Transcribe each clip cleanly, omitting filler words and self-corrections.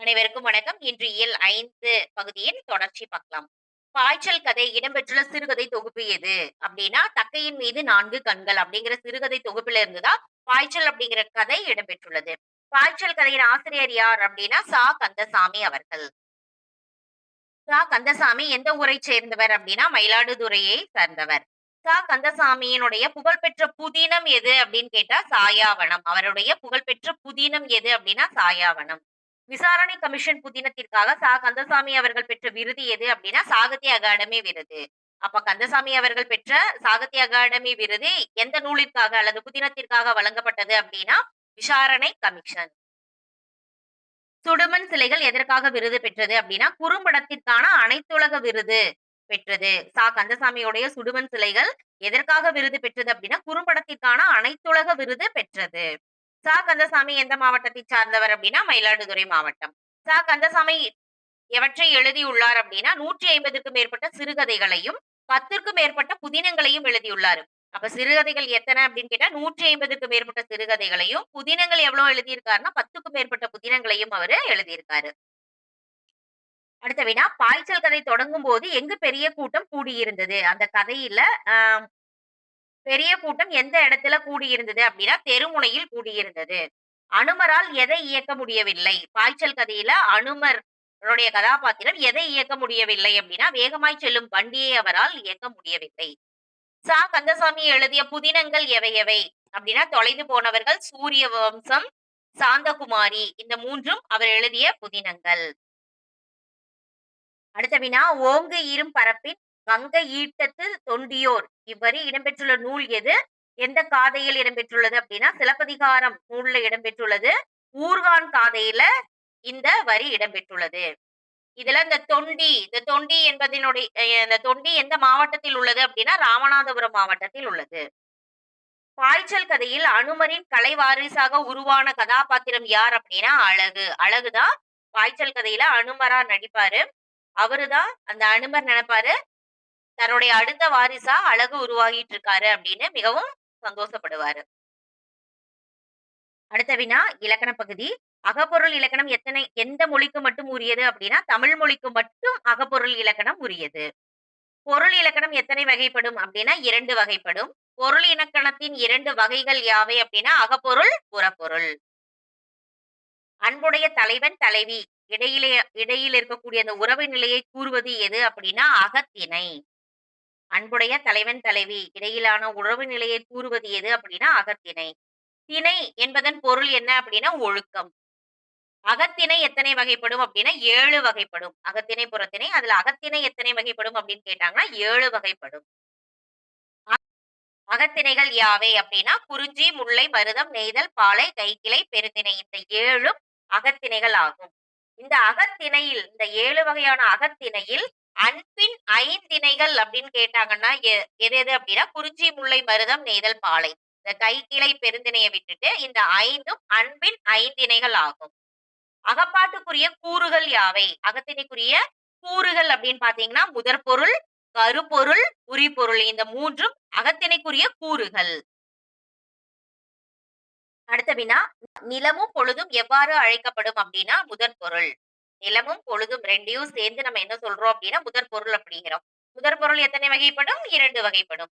அனைவருக்கும் வணக்கம். இன்று இயல் 5 பகுதியின் தொடர்ச்சி பார்க்கலாம். பாய்ச்சல் கதை இடம்பெற்றுள்ள சிறுகதை தொகுப்பு எது? அப்டின்னா, "தக்கையின் மீது 4 கண்கள்" அப்படிங்கிற சிறுகதை தொகுப்பில இருந்து தான் பாய்ச்சல் அப்படிங்கிற கதை இடம்பெற்றுள்ளது. பாய்ச்சல் கதையின் ஆசிரியர் யார்? அப்டின்னா, கந்தசாமி அவர்கள். கந்தசாமி எந்த ஊரைச் சேர்ந்தவர்? அப்டின்னா, மயிலாடுதுறையை சார்ந்தவர். கந்தசாமியினுடைய புகழ்பெற்ற புதினம் எது? அப்படின்னு கேட்டா, சாயாவனம். அவருடைய புகழ்பெற்ற புதினம் எது? அப்படின்னா, சாயாவனம். விசாரணை கமிஷன் புதினத்திற்காக கந்தசாமி அவர்கள் பெற்ற விருது எது? அப்படின்னா, சாகித்ய அகாடமி விருது. அப்ப கந்தசாமி அவர்கள் பெற்ற சாகித்ய அகாடமி விருது எந்த நூலிற்காக அல்லது புதினத்திற்காக வழங்கப்பட்டது? அப்படின்னா, விசாரணை கமிஷன். சுடுமண் சிலைகள் எதற்காக விருது பெற்றது? அப்படின்னா, குறும்படத்திற்கான அனைத்துலக விருது பெற்றது. கந்தசாமியுடைய சுடுமண் சிலைகள் எதற்காக விருது பெற்றது? அப்படின்னா, குறும்படத்திற்கான அனைத்துலக விருது பெற்றது. கந்தசாமி எந்த மாவட்டத்தை சார்ந்தவர்? அப்படின்னா, மயிலாடுதுறை மாவட்டம். கந்தசாமி எவற்றை எழுதியுள்ளார்? அப்படின்னா, 150க்கும் மேற்பட்ட சிறுகதைகளையும், 10க்கும் மேற்பட்ட புதினங்களையும் எழுதியுள்ளார். அப்ப சிறுகதைகள் எத்தன அப்படின்னு கேட்டா, 150க்கும் மேற்பட்ட சிறுகதைகளையும், புதினங்கள் எவ்வளவு எழுதியிருக்காருன்னா, 10க்கும் மேற்பட்ட புதினங்களையும் அவரு எழுதியிருக்காரு. அடுத்த வினா, பாய்ச்சல் கதை தொடங்கும்போது எங்கு பெரிய கூட்டம் கூடியிருந்தது? அந்த கதையில அ பெரிய கூட்டம் எந்த இடத்துல கூடியிருந்தது அப்படின்னா, தெருமுனையில் கூடியிருந்தது. அனுமரால் எதை இயக்க முடியவில்லை? பாய்ச்சல் கதையில அனுமருடைய கதாபாத்திரம் எதை இயக்க முடியவில்லை அப்படின்னா, வேகமாய் செல்லும் வண்டியை அவரால் இயக்க முடியவில்லை. கந்தசாமி எழுதிய புதினங்கள் எவை எவை? அப்படின்னா, தொலைந்து போனவர்கள், சூரிய வம்சம், சாந்தகுமாரி இந்த 3ம் அவர் எழுதிய புதினங்கள். அடுத்த வினா, ஓங்கு ஈரும் பரப்பின் கங்கை ஈட்டத்து தொண்டியோர் இவ்வரி இடம்பெற்றுள்ள நூல் எது? எந்த காதையில் இடம்பெற்றுள்ளது அப்படின்னா, சிலப்பதிகாரம் நூல்ல இடம்பெற்றுள்ளது. ஊர்கான் காதையில இந்த வரி இடம்பெற்றுள்ளது. இதுல இந்த தொண்டி என்பதனுடைய இந்த தொண்டி எந்த மாவட்டத்தில் உள்ளது அப்படின்னா, ராமநாதபுரம் மாவட்டத்தில் உள்ளது. பாய்ச்சல் கதையில் அனுமரின் கலை வாரிசாக உருவான கதாபாத்திரம் யார் அப்படின்னா, அழகு. அழகுதான் பாய்ச்சல் கதையில அனுமரா நடிப்பாரு. அவருதான் அந்த அனுமர் நினைப்பாரு, தன்னுடைய அடுத்த வாரிசா அழகு உருவாகிட்டு இருக்காரு அப்படின்னு மிகவும் சந்தோஷப்படுவாரு. அடுத்த வினா, இலக்கண பகுதி. அகப்பொருள் இலக்கணம் எந்த மொழிக்கு மட்டும் உரியது அப்படின்னா, தமிழ் மொழிக்கு மட்டும் அகப்பொருள் இலக்கணம் உரியது. பொருள் இலக்கணம் எத்தனை வகைப்படும் அப்படின்னா, 2 வகைப்படும். பொருள் இலக்கணத்தின் 2 வகைகள் யாவை அப்படின்னா, அகப்பொருள், புறப்பொருள். அன்புடைய தலைவன், தலைவி இடையில் இருக்கக்கூடிய அந்த உறவு நிலையை கூறுவது எது அப்படின்னா, அகத்திணை. அன்புடைய தலைவன், தலைவி இடையிலான உறவு நிலையை கூறுவது எது அப்படின்னா, அகத்திணை. திணை என்பதன் பொருள் என்ன அப்படின்னா, ஒழுக்கம். அகத்திணை எத்தனை வகைப்படும் அப்படின்னா, 7 வகைப்படும். அகத்திணை, புறத்திணை. அதுல அகத்திணை எத்தனை வகைப்படும் அப்படின்னு கேட்டாங்கன்னா, 7 வகைப்படும். அகத்திணைகள் யாவை அப்படின்னா, குறிஞ்சி, முல்லை, மருதம், நெய்தல், பாலை, கைக்கிளை, பெருந்திணை இந்த 7ம் அகத்திணைகள் ஆகும். இந்த அகத்திணையில் இந்த 7 வகையான அகத்திணையில் அன்பின் ஐந்திணைகள் அப்படின்னு கேட்டாங்கன்னா, எது எது அப்படின்னா, குறிஞ்சி, முல்லை, மருதம், நெய்தல், பாலை. இந்த கைக்கிளை, பெருந்திணையை விட்டுட்டு இந்த 5ம் அன்பின் ஐந்திணைகள் ஆகும். அகப்பாட்டுக்குரிய கூறுகள் யாவை? அகத்திணைக்குரிய கூறுகள் அப்படின்னு பாத்தீங்கன்னா, முதற்பொருள், கருப்பொருள், உரிபொருள் இந்த 3ம் அகத்திணைக்குரிய கூறுகள். அடுத்த வினா, நிலமும் பொழுதும் எவ்வாறு அழைக்கப்படும் அப்படின்னா, முதற்பொருள். நிலமும் பொழுதும் 2யும் சேர்ந்து நம்ம என்ன சொல்றோம் அப்படின்னா, முதற்பொருள் அப்படிங்கிறோம். முதற்பொருள் எத்தனை வகைப்படும்? 2 வகைப்படும்.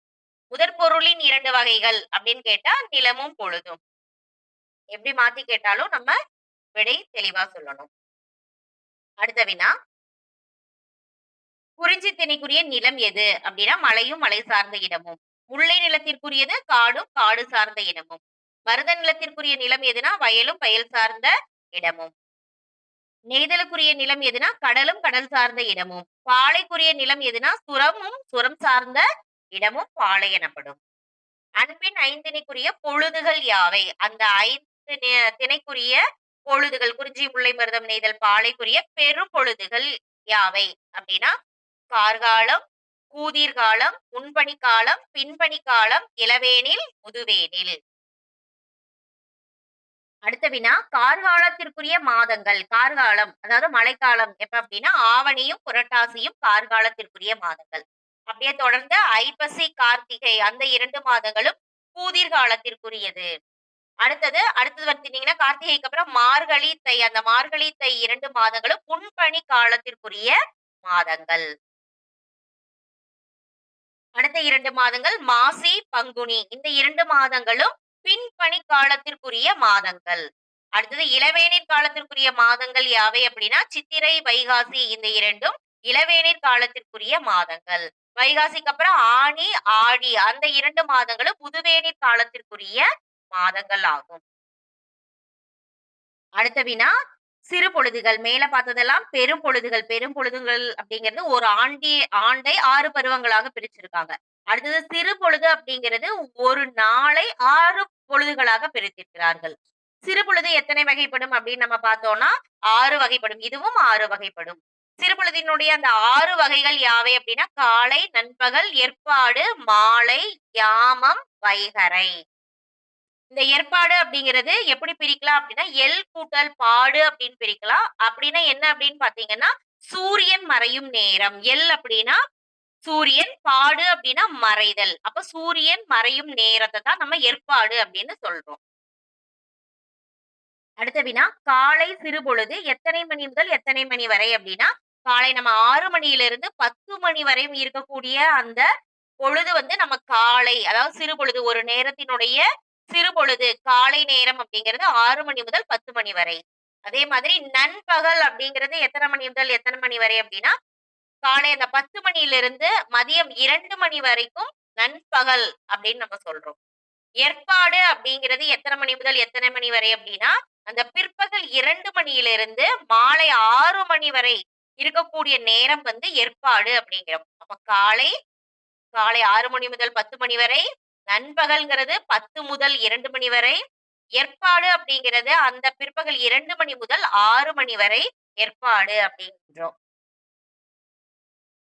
முதற்பொருளின் 2 வகைகள் அப்படின்னு கேட்டா, நிலமும் பொழுதும். எப்படி மாத்தி கேட்டாலும் நம்ம விடை தெளிவா சொல்லணும். அடுத்த வினா, குறிஞ்சி திணைக்குரிய நிலம் எது அப்படின்னா, மலையும் மலை சார்ந்த இடமும். முல்லை நிலத்திற்குரியது காடும் காடு சார்ந்த இடமும். மருத நிலத்திற்குரிய நிலம் எதுனா, வயலும் வயல் சார்ந்த இடமும். நெய்தலுக்குரிய நிலம் எதுனா, கடலும் கடல் சார்ந்த இடமும். பாலைக்குரிய நிலம் எதுனா, சுரமும் சுரம் சார்ந்த இடமும் பாலை எனப்படும். அன்பின் ஐந்திணைக்குரிய பொழுதுகள் யாவை? அந்த 5 திணைக்குரிய பொழுதுகள் குறிஞ்சி, முல்லை, மருதம், நெய்தல், பாலைக்குரிய பெரும்பொழுதுகள் யாவை அப்படின்னா, கார்காலம், கூதிர்காலம், முன்பனிக்காலம், பின்பனிக்காலம், இளவேனில், முதுவேனில். அடுத்த வினா, கார்காலத்திற்குரிய மாதங்கள். கார்காலம் அதாவது மழைக்காலம் எப்ப அப்படின்னா, ஆவணியும் புரட்டாசியும் கார்காலத்திற்குரிய மாதங்கள். அப்படியே தொடர்ந்து ஐப்பசி, கார்த்திகை அந்த 2 மாதங்களும் கூதிர்காலத்திற்குரியது. அடுத்தது பார்த்தீங்கன்னா, கார்த்திகைக்கு அப்புறம் மார்கழி, தை. அந்த மார்கழி, தை 2 மாதங்களும் புன்பனி காலத்திற்குரிய மாதங்கள். அடுத்த 2 மாதங்கள் மாசி, பங்குனி. இந்த 2 மாதங்களும் பின்பனி காலத்திற்குரிய மாதங்கள். அடுத்தது இளவேனிற் காலத்திற்குரிய மாதங்கள் யாவை அப்படின்னா, சித்திரை, வைகாசி இந்த 2ம் இளவேனிற் காலத்திற்குரிய மாதங்கள். வைகாசிக்கு அப்புறம் ஆனி, ஆடி அந்த 2 மாதங்களும் முதுவேனிற் காலத்திற்குரிய மாதங்கள் ஆகும். அடுத்த வினா, சிறு பொழுதுகள். மேல பார்த்ததெல்லாம் பெரும் பொழுதுகள். பெரும் பொழுதுகள் அப்படிங்கிறது ஒரு ஆண்டை 6 பருவங்களாக பிரிச்சிருக்காங்க. அடுத்தது சிறு பொழுது அப்படிங்கிறது ஒரு நாளை 6 பொழுதுகளாக பிரித்திருக்கிறார்கள். சிறு பொழுது எத்தனை வகைப்படும் அப்படின்னு நம்ம பார்த்தோம்னா, 6 வகைப்படும். இதுவும் 6 வகைப்படும். சிறு பொழுதினுடைய அந்த 6 வகைகள் யாவை அப்படின்னா, காலை, நண்பகல், எற்பாடு, மாலை, யாமம், வைகறை. இந்த ஏற்பாடு அப்படிங்கிறது எப்படி பிரிக்கலாம் அப்படின்னா, எல் கூட்டல் பாடு அப்படின்னு பிரிக்கலாம். அப்படின்னா என்ன அப்படின்னு பார்த்தீங்கன்னா, சூரியன் மறையும் நேரம். எல் அப்படின்னா சூரியன், பாடு அப்படின்னா மறைதல். அப்ப சூரியன் மறையும் நேரத்த தான் நம்ம எற்பாடு அப்படின்னு சொல்றோம். அடுத்த வினா, காலை சிறுபொழுது எத்தனை மணி முதல் எத்தனை மணி வரை அப்படின்னா, காலை நம்ம 6 மணியிலிருந்து 10 மணி வரை இருக்கக்கூடிய அந்த பொழுது வந்து நம்ம காலை, அதாவது சிறுபொழுது ஒரு நேரத்தினுடைய சிறுபொழுது, காலை நேரம் அப்படிங்கிறது 6 மணி முதல் 10 மணி வரை. அதே மாதிரி நண்பகல் அப்படிங்கிறது எத்தனை மணி முதல் எத்தனை மணி வரை அப்படின்னா, காலை அந்த 10 மணியிலிருந்து மதியம் 2 மணி வரைக்கும் நண்பகல் அப்படின்னு நம்ம சொல்றோம். ஏற்பாடு அப்படிங்கிறது எத்தனை மணி முதல் எத்தனை மணி வரை அப்படின்னா, அந்த பிற்பகல் 2 மணியிலிருந்து மாலை 6 மணி வரை இருக்கக்கூடிய நேரம் வந்து ஏற்பாடு அப்படிங்கிறோம். அப்ப காலை காலை 6 மணி முதல் 10 மணி வரை, நண்பகல்ங்கிறது 10 முதல் 2 மணி வரை, ஏற்பாடு அப்படிங்கிறது அந்த பிற்பகல் 2 மணி முதல் 6 மணி வரை ஏற்பாடு அப்படின்றோம்.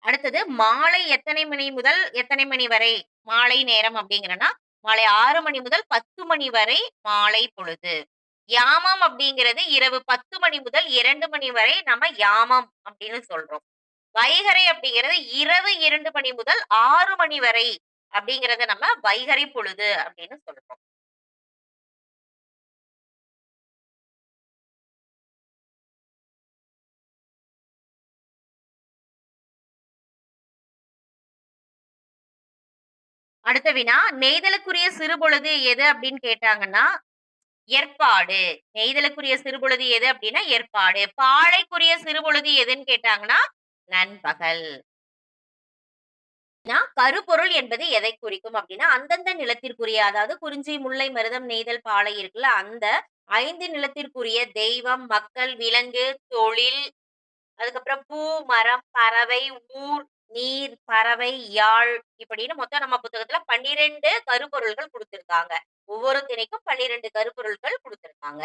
அடுத்தது மாலை எத்தனை மணி முதல் எத்தனை மணி வரை மாலை நேரம் அப்படிங்கிறன்னா, மாலை 6 மணி முதல் 10 மணி வரை மாலை பொழுது. யாமம் அப்படிங்கிறது இரவு 10 மணி முதல் 2 மணி வரை நம்ம யாமம் அப்படின்னு சொல்றோம். வைகறை அப்படிங்கிறது இரவு 2 மணி முதல் 6 மணி வரை அப்படிங்கிறத நம்ம வைகறை பொழுது அப்படின்னு சொல்றோம். அடுத்த வினா, நெய்தலுக்குரிய சிறுபொழுது எது அப்படின்னு கேட்டாங்கன்னா, ஏற்பாடு. நெய்தலுக்குரிய சிறுபொழுது எது அப்படின்னா ஏற்பாடு. பாலைக்குரிய சிறுபொழுது எதுன்னு கேட்டாங்கன்னா, நண்பகல். கருப்பொருள் என்பது எதை குறிக்கும் அப்படின்னா, அந்தந்த நிலத்திற்குரிய அதாவது குறிஞ்சி, முல்லை, மருதம், நெய்தல், பாலை இருக்குல்ல, அந்த 5 நிலத்திற்குரிய தெய்வம், மக்கள், விலங்கு, தொழில், அதுக்கப்புறம் பூ, மரம், பறவை, ஊர், நீர், பறவை, யாழ் இப்படின்னு மொத்தம் நம்ம புத்தகத்துல 12 கருப்பொருள்கள் குடுத்திருக்காங்க. ஒவ்வொரு திணைக்கும் 12 கருப்பொருள்கள் குடுத்திருக்காங்க.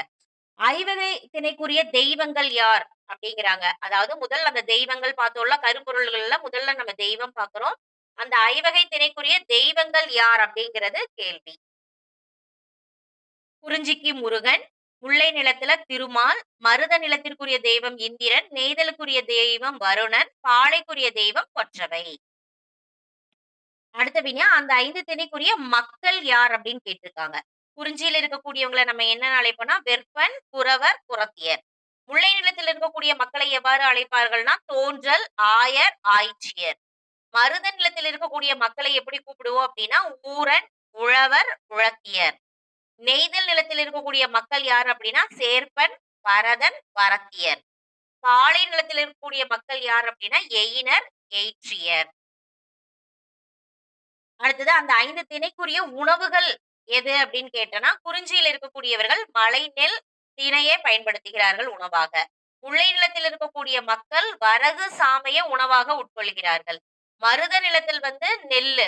ஐவகை திணைக்குரிய தெய்வங்கள் யார்? அப்படிங்கிறாங்க. அதாவது முதல் அந்த தெய்வங்கள் பார்த்தோம்ல, கருப்பொருள்கள்ல முதல்ல நம்ம தெய்வம் பார்க்கிறோம். அந்த ஐவகை திணைக்குரிய தெய்வங்கள் யார்? அப்படிங்கிறது கேள்வி. குறிஞ்சிக்கு முருகன், முல்லை நிலத்துல திருமால், மருத நிலத்திற்குரிய தெய்வம் இந்திரன், நெய்தலுக்குரிய தெய்வம் வருணன், பாலைக்குரிய தெய்வம் கொற்றவை. அடுத்த வினா, அந்த 5 திணைக்குரிய மக்கள் யார் அப்படின்னு கேட்டிருக்காங்க. குறிஞ்சியில இருக்கக்கூடியவங்கள நம்ம என்ன அழைப்போம்னா, வெற்பன், குறவர், குறத்தியர். முல்லை நிலத்தில் இருக்கக்கூடிய மக்களை எவ்வாறு அழைப்பார்கள்னா, தோன்றல், ஆயர், ஆய்ச்சியர். மருத நிலத்தில் இருக்கக்கூடிய மக்களை எப்படி கூப்பிடுவோம் அப்படின்னா, ஊரன், உழவர், உழத்தியர். நெய்தல் நிலத்தில் இருக்கக்கூடிய மக்கள் யார் அப்படின்னா, சேர்ப்பன், பரதன், பரத்தியர். பாலை நிலத்தில் இருக்கக்கூடிய மக்கள் யார் அப்படின்னா, எயினர், எயிற்றியர். அடுத்தது அந்த 5 திணைக்குரிய உணவுகள் எது அப்படின்னு கேட்டனா, குறிஞ்சியில் இருக்கக்கூடியவர்கள் மலை நெல் திணையே பயன்படுத்துகிறார்கள் உணவாக. முல்லை நிலத்தில் இருக்கக்கூடிய மக்கள் வரகு சாமைய உணவாக உட்கொள்கிறார்கள். மருத நிலத்தில் வந்து நெல்லு,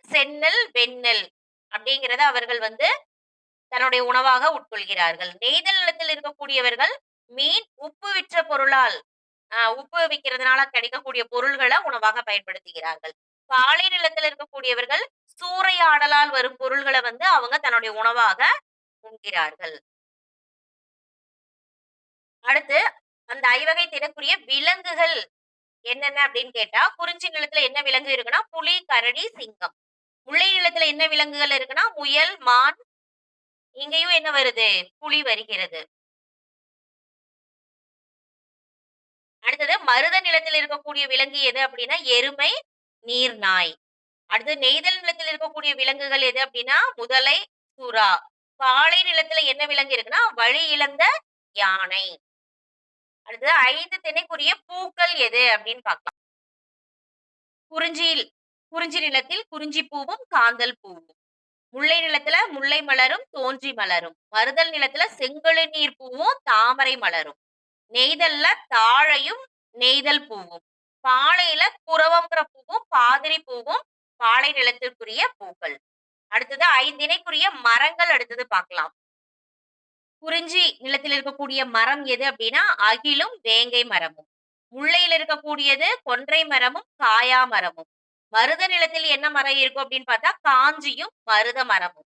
செந்நெல், வெண்ணெல் அப்படிங்கிறத அவர்கள் வந்து தன்னுடைய உணவாக உட்கொள்கிறார்கள். நெய்தல் நிலத்தில் இருக்கக்கூடியவர்கள் மீன், உப்பு விற்ற பொருளால் உப்பு விக்கிறதுனால கிடைக்கக்கூடிய பொருள்கள உணவாக பயன்படுத்துகிறார்கள். பாலை நிலத்தில் இருக்கக்கூடியவர்கள் சூறையாடலால் வரும் பொருள்கள வந்து அவங்க தன்னுடைய உணவாக உண்கிறார்கள். அடுத்து அந்த ஐவகை தினக்குரிய விலங்குகள் என்னென்ன அப்படின்னு கேட்டா, குறிஞ்சி நிலத்துல என்ன விலங்கு இருக்குன்னா, புலி, கரடி, சிங்கம். முல்லை நிலத்துல என்ன விலங்குகள் இருக்குன்னா, முயல், மான், இங்கேயும் என்ன வருது? புலி வருகிறது. அடுத்தது மருத நிலத்தில் இருக்கக்கூடிய விலங்கு எது அப்படின்னா, எருமை, நீர்நாய். அடுத்து நெய்தல் நிலத்தில் இருக்கக்கூடிய விலங்குகள் எது அப்படின்னா, முதலை, சுறா. பாலை நிலத்தில என்ன விலங்கு இருக்குன்னா, வழி இழந்த யானை. அடுத்தது 5 திணைக்குரிய பூக்கள் எது அப்படின்னு பார்க்கலாம். குறிஞ்சியில் குறிஞ்சி நிலத்தில் குறிஞ்சி பூவும், காந்தல் பூவும். முல்லை நிலத்தில முல்லை மலரும், தோன்றி மலரும். மருதல் நிலத்தில செங்கழுநீர் பூவும், தாமரை மலரும். நெய்தல்ல தாழையும், நெய்தல் பூவும். பாலையில குரவம்ங்கிற பூவும், பாதிரி பூவும் பாலை நிலத்திற்குரிய பூக்கள். அடுத்தது 5 திணைக்குரிய மரங்கள் அடுத்தது பார்க்கலாம். குறிஞ்சி நிலத்தில் இருக்கக்கூடிய மரம் எது அப்படின்னா, அகிலும், வேங்கை மரமும். முல்லையில இருக்கக்கூடியது கொன்றை மரமும், காயா மரமும். மருத நிலத்தில் என்ன மரம் இருக்கும் அப்படின்னு பார்த்தா, காஞ்சியும், மருத மரமும்.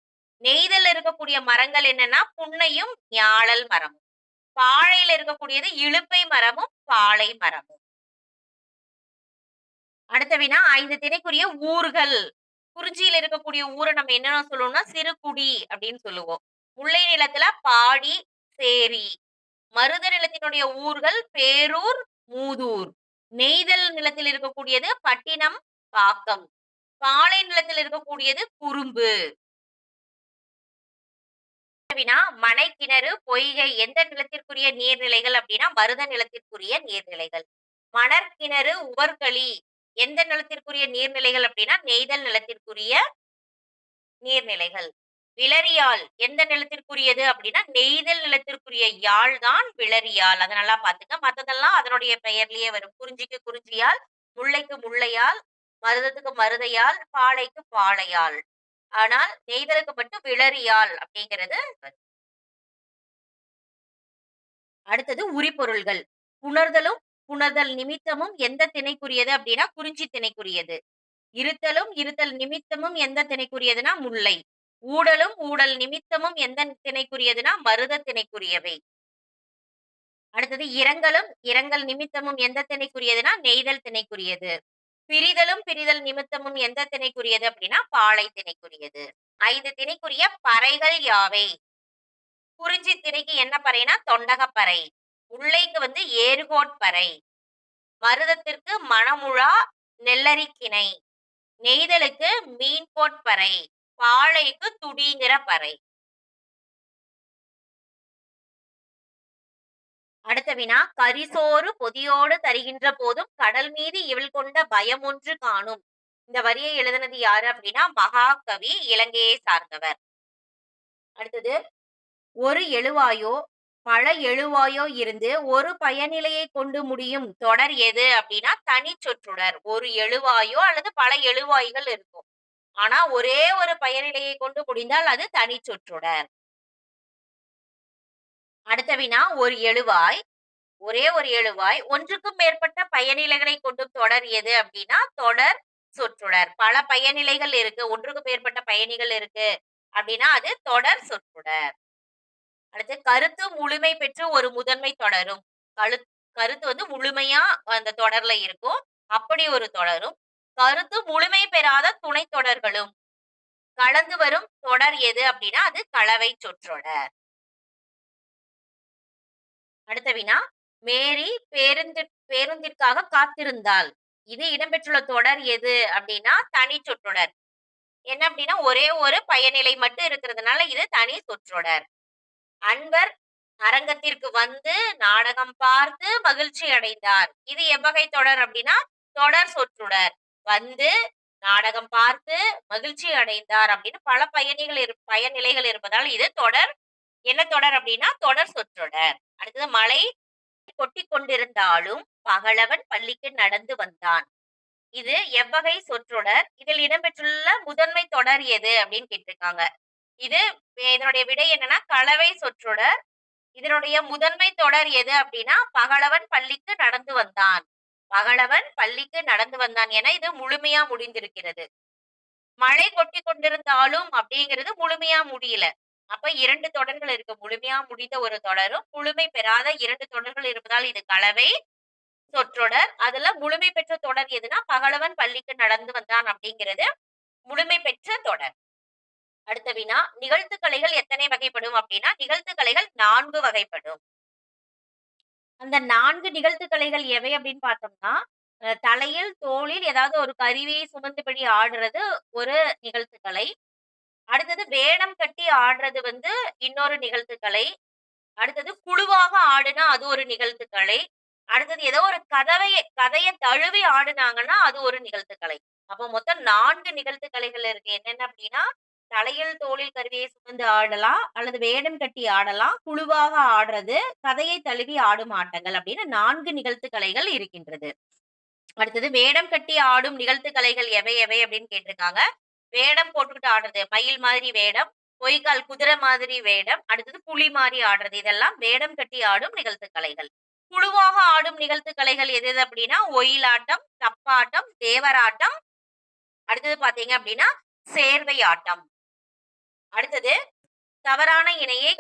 நெய்தல்ல இருக்கக்கூடிய மரங்கள் என்னன்னா, புன்னையும், ஞாழல் மரமும். பாழையில இருக்கக்கூடியது இலுப்பை மரமும், பாலை மரமும். அடுத்த வினா 5 திணைக்குரிய ஊர்கள். குறிஞ்சியில இருக்கக்கூடிய ஊர நம்ம என்னன்னு சொல்லுவோம்னா, சிறுகுடி அப்படின்னு சொல்லுவோம். முல்லை நிலத்தில பாடி, சேரி. மருத நிலத்தினுடைய ஊர்கள் பேரூர், மூதூர். நெய்தல் நிலத்தில் இருக்கக்கூடியது பட்டினம், பாக்கம். பாலை நிலத்தில் இருக்கக்கூடியது குறும்பு. வினா மனை, கிணறு, பொய்கை எந்த நிலத்திற்குரிய நீர்நிலைகள் அப்படின்னா, மருத நிலத்திற்குரிய நீர்நிலைகள். மணற்கிணறு, உவர்களி எந்த நிலத்திற்குரிய நீர்நிலைகள் அப்படின்னா, நெய்தல் நிலத்திற்குரிய நீர்நிலைகள். விளரியாழ் எந்த நிலத்திற்குரியது அப்படின்னா, நெய்தல் நிலத்திற்குரிய யாழ் தான் விளரியாழ். அத நல்லா பாத்துக்க. மத்ததெல்லாம் அதனுடைய பெயர்லயே வரும். குறிஞ்சிக்கு குறிஞ்சியாழ், முல்லைக்கு முல்லையாழ், மருதத்துக்கு மருதையாழ், பாலைக்கு பாலையாழ். ஆனால் நெய்தலுக்கு மட்டும் விளரியாழ் அப்படிங்கிறது வரும். அடுத்தது உரிபொருள்கள். புணர்தலும், புணர்தல் நிமித்தமும் எந்த திணைக்குரியது அப்படின்னா, குறிஞ்சி திணைக்குரியது. இருத்தலும், இருத்தல் நிமித்தமும் எந்த திணைக்குரியதுன்னா, முல்லை. ஊடலும், ஊடல் நிமித்தமும் எந்த திணைக்குரியதுன்னா, மருத திணைக்குரியவை. அடுத்தது இரங்கலும், இரங்கல் நிமித்தமும் எந்த திணைக்குரியதுன்னா, நெய்தல் திணைக்குரியது. பிரிதலும், பிரிதல் நிமித்தமும் எந்த திணைக்குரியது அப்படின்னா, பாலை திணைக்குரியது. 5 திணைக்குரிய பறைகள் யாவை? குறிஞ்சி திணைக்கு என்ன பறைனா, தொண்டகப்பறை. முல்லைக்கு வந்து ஏறுகோட்பறை. மருதத்திற்கு மணமுழா, நெல்லரிக்கிணை. நெய்தலுக்கு மீன்கோட்பறை. பாலைக்கு துடிங்கிற பறை. அடுத்த வினா கரிசோறு பொதியோடு தருகின்ற போதும் கடல் மீது இவள் கொண்ட பயம் ஒன்று காணும். இந்த வரியை எழுதினது யாரு அப்படின்னா, மகாகவி, இலங்கையை சார்ந்தவர். அடுத்தது ஒரு எழுவாயோ பல எழுவாயோ இருந்து ஒரு பயனிலையை கொண்டு முடியும் தொடர் எது அப்படின்னா, தனி சொற்றொடர். ஒரு எழுவாயோ அல்லது பல எழுவாய்கள் இருக்கும். ஆனா ஒரே ஒரு பயனிலையை கொண்டு முடிந்தால் அது தனி சொற்றொடர். அடுத்த வினா ஒரு எழுவாய், ஒரே ஒரு எழுவாய் ஒன்றுக்கும் மேற்பட்ட பயனிலைகளை கொண்டும் தொடர் எது அப்படின்னா, தொடர் சொற்றொடர். பல பயனிலைகள் இருக்கு, ஒன்றுக்கும் மேற்பட்ட பயணிகள் இருக்கு அப்படின்னா அது தொடர் சொற்றொடர். அடுத்து கருத்து முழுமை பெற்று ஒரு முதன்மை தொடரும். கழு கருத்து வந்து முழுமையா அந்த தொடர்ல இருக்கும். அப்படி ஒரு தொடரும். கருத்து முழுமை பெறாத துணை தொடர்களும். கலந்து வரும் தொடர் எது அப்படின்னா, அது கலவை சொற்றொடர். அடுத்த வினா மேரி பேருந்திற்காக காத்திருந்தாள். இது இடம்பெற்றுள்ள தொடர் எது அப்படின்னா, தனி சொற்றொடர். என்ன அப்படின்னா, ஒரே ஒரு பயனிலை மட்டும் இருக்கிறதுனால இது தனி சொற்றொடர். அன்பர் அரங்கத்திற்கு வந்து நாடகம் பார்த்து மகிழ்ச்சி அடைந்தார். இது எவ்வகை தொடர் அப்படின்னா, தொடர் சொற்றொடர். வந்து நாடகம் பார்த்து மகிழ்ச்சி அடைந்தார் அப்படின்னு பல பயனிலைகள் இருப்பதால் இது தொடர். என்ன தொடர் அப்படின்னா, தொடர் சொற்றொடர். அடுத்தது மழை கொட்டிக் கொண்டிருந்தாலும் பகலவன் பள்ளிக்கு நடந்து வந்தான். இது எவ்வகை சொற்றொடர்? இதில் இடம்பெற்றுள்ள முதன்மை தொடர் எது அப்படின்னு கேட்டிருக்காங்க. இது இதனுடைய விடை என்னன்னா, கலவை சொற்றொடர். இதனுடைய முதன்மை தொடர் எது அப்படின்னா, பகலவன் பள்ளிக்கு நடந்து வந்தான். பகலவன் பள்ளிக்கு நடந்து வந்தான் என இது முழுமையா முடிந்திருக்கிறது. மழை கொட்டிக் கொண்டிருந்தாலும் அப்படிங்கிறது முழுமையா முடியல. அப்ப 2 தொடர்கள் இருக்கு. முழுமையா முடிந்த ஒரு தொடரும், முழுமை பெறாத 2 தொடர்கள் இருப்பதால் இது கலவை சொற்றொடர். அதுல முழுமை பெற்ற தொடர் எதுனா, பகலவன் பள்ளிக்கு நடந்து வந்தான் அப்படிங்கிறது முழுமை பெற்ற தொடர். அடுத்த வினா, நிகழ்த்துக்கலைகள் எத்தனை வகைப்படும் அப்படின்னா, நிகழ்த்துக்கலைகள் 4 வகைப்படும். அந்த 4 நிகழ்த்துக்கலைகள் எவை அப்படின்னு பார்த்தோம்னா, தலையில், தோளில் ஏதாவது ஒரு கருவியை சுமந்தபடி ஆடுறது ஒரு நிகழ்த்துக்கலை. அடுத்தது வேடம் கட்டி ஆடுறது வந்து இன்னொரு நிகழ்த்துக்கலை. அடுத்தது குழுவாக ஆடுனா அது ஒரு நிகழ்த்துக்கலை. அடுத்தது ஏதோ ஒரு கதைய தழுவி ஆடுனாங்கன்னா, அது ஒரு நிகழ்த்துக்கலை. அப்போ மொத்தம் 4 நிகழ்த்துக்கலைகள் இருக்கு. என்னென்ன அப்படின்னா, தலையில், தோளில் கருவியை சுமந்து ஆடலாம், அல்லது வேடம் கட்டி ஆடலாம், குழுவாக ஆடுறது, கதையை தழுவி ஆடும் ஆட்டங்கள் அப்படின்னு 4 நிகழ்த்துக்கலைகள் இருக்கின்றது. அடுத்தது வேடம் கட்டி ஆடும் நிகழ்த்துக்கலைகள் எவை எவை அப்படின்னு கேட்டிருக்காங்க. வேடம் போட்டுக்கிட்டு ஆடுறது, மயில் மாதிரி வேடம், பொய்க்கால் குதிரை மாதிரி வேடம், அடுத்தது புலி மாரி ஆடுறது. இதெல்லாம் வேடம் கட்டி ஆடும் நிகழ்த்துக்கலைகள். குழுவாக ஆடும் நிகழ்த்துக்கலைகள் எது எது அப்படின்னா, ஒயிலாட்டம், தப்பாட்டம், தேவராட்டம், அடுத்தது பார்த்தீங்க அப்படின்னா, சேர்வை ஆட்டம். அடுத்தது தவறான இணையை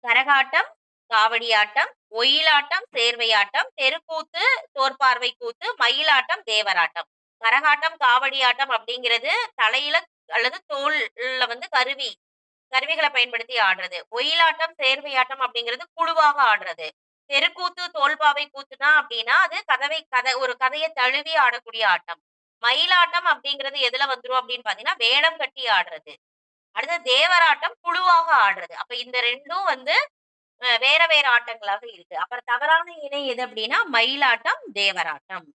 கரகாட்டம், காவடியாட்டம், ஒயிலாட்டம், சேர்வையாட்டம், தெருக்கூத்து, தோற்பார்வை கூத்து, மயிலாட்டம், தேவராட்டம். கரகாட்டம், காவடியாட்டம் அப்படிங்கிறது தலையில அல்லது தோள்ல வந்து கருவிகள பயன்படுத்தி ஆடுறது. ஒயிலாட்டம், சேர்வையாட்டம் அப்படிங்கிறது குழுவாக ஆடுறது. தெருக்கூத்து, தோல்பாவை கூத்துனா அப்படின்னா, அது ஒரு கதைய தழுவி ஆடக்கூடிய ஆட்டம். மயிலாட்டம் அப்படிங்கிறது எதுல வந்துரும் அப்படின்னு பார்த்தீங்கன்னா, வேடம் கட்டி ஆடுறது. அடுத்தது தேவராட்டம் குழுவாக ஆடுறது. அப்ப இந்த 2ம் வந்து வேற வேற ஆட்டங்களாக இருக்கு. அப்புறம் தவறான இணை எது அப்படின்னா, மயிலாட்டம், தேவராட்டம்.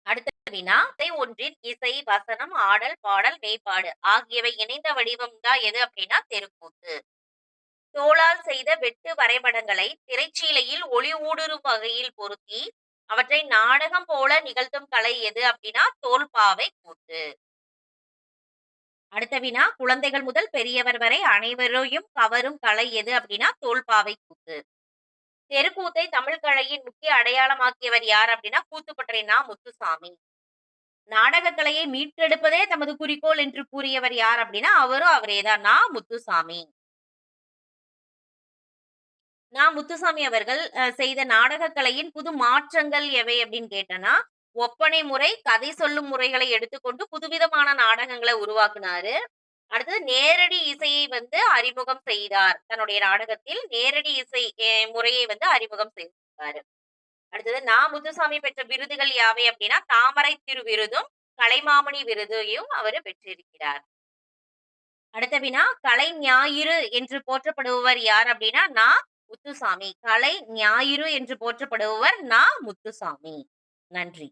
அடுத்த வினா, இசை ஒன்றின் இசை, வசனம், ஆடல், பாடல், மெய்ப்பாடு ஆகியவை இணைந்த வடிவம் தான் எது அப்படின்னா தெருக்கூத்து. தோளால் செய்த வெட்டு வரைபடங்களை திரைச்சீலையில் ஒளி ஊடுருவும் வகையில் பொருத்தி அவற்றை நாடகம் போல நிகழ்த்தும் கலை எது அப்படின்னா தோல்பாவை கூத்து. அடுத்த வினா, குழந்தைகள் முதல் பெரியவர் வரை அனைவரையும் கவரும் கலை எது அப்படின்னா தோல்பாவை கூத்து. தெருக்கூத்தை தமிழ் கலையின் முக்கிய அடையாளமாக்கியவர் யார் அப்படின்னா கூத்துப்பட்டறை நா. முத்துசாமி. நாடகக் கலையை மீட்டெடுப்பதே தமது குறிக்கோள் என்று கூறியவர் யார் அப்படின்னா அவரும் அவரேதான் நா. முத்துசாமி. நா. முத்துசாமி அவர்கள் செய்த நாடகக் கலையின் புது மாற்றங்கள் எவை அப்படின்னு கேட்டனா, ஒப்பனை முறை, கதை சொல்லும் முறைகளை எடுத்துக்கொண்டு புதுவிதமான நாடகங்கள உருவாக்குனாரு. அடுத்தது நேரடி இசையை வந்து அறிமுகம் செய்தார். தன்னுடைய நாடகத்தில் நேரடி இசை முறையை வந்து அறிமுகம் செய்தாரு. அடுத்தது நா. முத்துசாமி பெற்ற விருதுகள் யாவை அப்படின்னா, தாமரை திரு விருதும், கலைமாமணி விருதையும் அவரு பெற்றிருக்கிறார். அடுத்த வினா, கலை ஞாயிறு என்று போற்றப்படுபவர் யார் அப்படின்னா நா. முத்துசாமி. கலை ஞாயிறு என்று போற்றப்படுபவர் நா. முத்துசாமி. நன்றி.